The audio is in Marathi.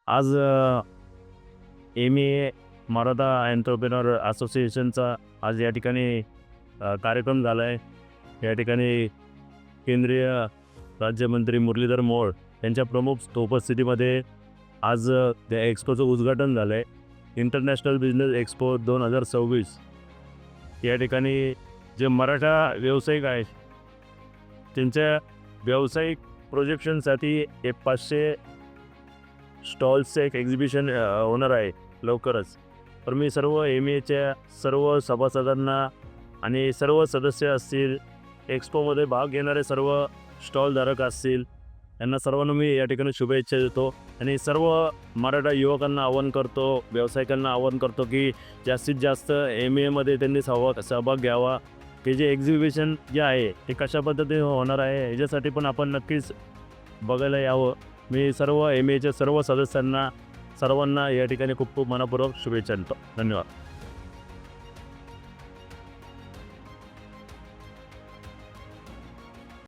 आज एम-ए मराठा एंटरप्रेन्योर असोसिएशनचा आज या ठिकाणी कार्यक्रम झाला आहे. या ठिकाणी केंद्रीय राज्यमंत्री मुरलीधर मोहोळ यांच्या प्रमुख उपस्थितीमध्ये आज त्या एक्स्पोचं उद्घाटन झालं आहे. इंटरनॅशनल बिझनेस एक्स्पो 2026 या ठिकाणी जे मराठा व्यावसायिक आहेत त्यांच्या व्यावसायिक प्रोजेक्शनसाठी एक 500 स्टॉल्सचं एक एक्झिबिशन होणार आहे लवकरच. तर मी सर्व एम-एच्या सर्व सभासदांना आणि सर्व सदस्य असतील, एक्स्पोमध्ये भाग घेणारे सर्व स्टॉलधारक असतील, यांना सर्वांना मी या ठिकाणी शुभेच्छा देतो. आणि सर्व मराठा युवकांना आवाहन करतो, व्यावसायिकांना आवाहन करतो की जास्तीत जास्त एम-एमध्ये त्यांनी सहभाग घ्यावा. हे जे एक्झिबिशन जे आहे ते कशा पद्धतीने होणार आहे ह्याच्यासाठी पण आपण नक्कीच बघायला यावं. मी सर्व एम-एच्या सर्व सदस्यांना सर्वांना या ठिकाणी खूप खूप मनपूर्वक शुभेच्छा देतो. धन्यवाद.